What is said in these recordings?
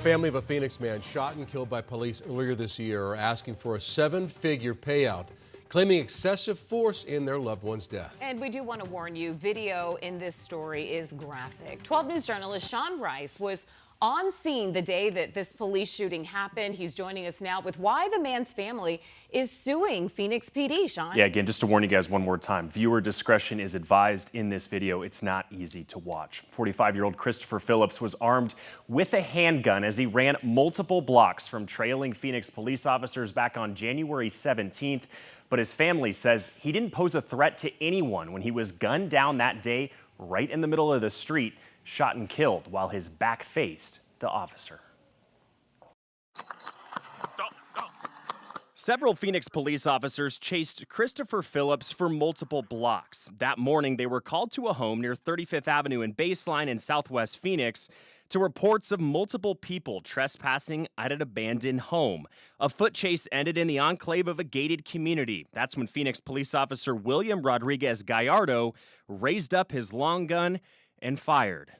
family of a Phoenix man shot and killed by police earlier this year are asking for a seven-figure payout, claiming excessive force in their loved one's death. And we do want to warn you, video in this story is graphic. 12 News journalist Sean Rice was on scene the day that this police shooting happened. He's joining us now with why the man's family is suing Phoenix PD. Sean? Yeah, again, just to warn you guys one more time, viewer discretion is advised in this video. It's not easy to watch. 45-year-old Christopher Phillips was armed with a handgun as he ran multiple blocks from trailing Phoenix police officers back on January 17th. But his family says he didn't pose a threat to anyone when he was gunned down that day right in the middle of the street, shot and killed while his back faced the officer. Several Phoenix police officers chased Christopher Phillips for multiple blocks. That morning, they were called to a home near 35th Avenue and Baseline in Southwest Phoenix to reports of multiple people trespassing at an abandoned home. A foot chase ended in the enclave of a gated community. That's when Phoenix police officer William Rodriguez Gallardo raised up his long gun and fired.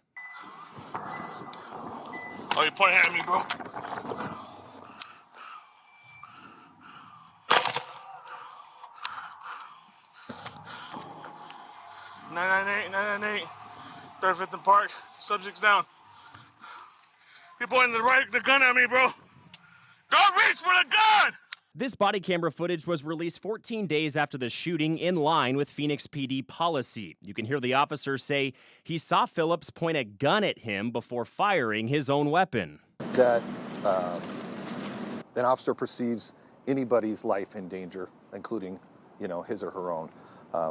Oh, you pointing at me, bro? 998, 35th and Park. Subject's down. You're pointing the gun at me, bro. Don't reach for the gun! This body camera footage was released 14 days after the shooting, in line with Phoenix PD policy. You can hear the officer say he saw Phillips point a gun at him before firing his own weapon. That an officer perceives anybody's life in danger, including, his or her own.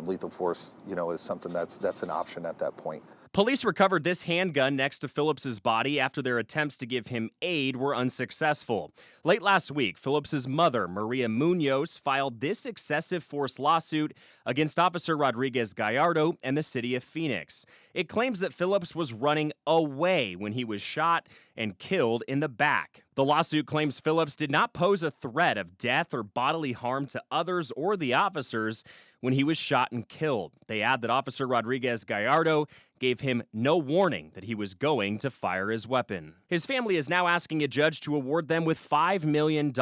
Lethal force, is something that's an option at that point. Police recovered this handgun next to Phillips's body after their attempts to give him aid were unsuccessful. Late last week, Phillips's mother, Maria Munoz, filed this excessive force lawsuit against Officer Rodriguez Gallardo and the city of Phoenix. It claims that Phillips was running away when he was shot and killed in the back. The lawsuit claims Phillips did not pose a threat of death or bodily harm to others or the officers when he was shot and killed. They add that Officer Rodriguez Gallardo gave him no warning that he was going to fire his weapon. His family is now asking a judge to award them with $5 million,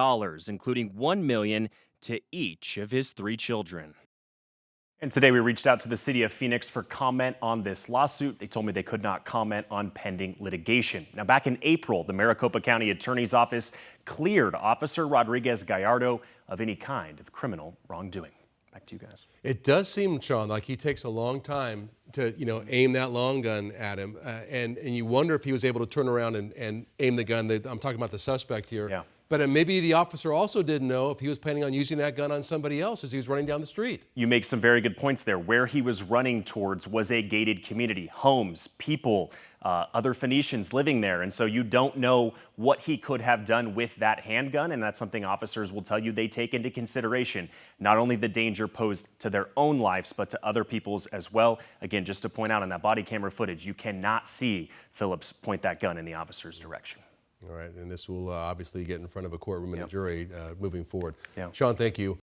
including $1 million to each of his 3 children. And today we reached out to the city of Phoenix for comment on this lawsuit. They told me they could not comment on pending litigation. Now, back in April, the Maricopa County Attorney's Office cleared Officer Rodriguez Gallardo of any kind of criminal wrongdoing. Back to you guys. It does seem, Sean, like he takes a long time to, aim that long gun at him. And you wonder if he was able to turn around and aim the gun. I'm talking about the suspect here. Yeah. But maybe the officer also didn't know if he was planning on using that gun on somebody else as he was running down the street. You make some very good points there. Where he was running towards was a gated community, homes, people, other Phoenicians living there. And so you don't know what he could have done with that handgun. And that's something officers will tell you they take into consideration, not only the danger posed to their own lives, but to other people's as well. Again, just to point out in that body camera footage, you cannot see Phillips point that gun in the officer's direction. All right, and this will obviously get in front of a courtroom and a jury moving forward. Yeah. Sean, thank you.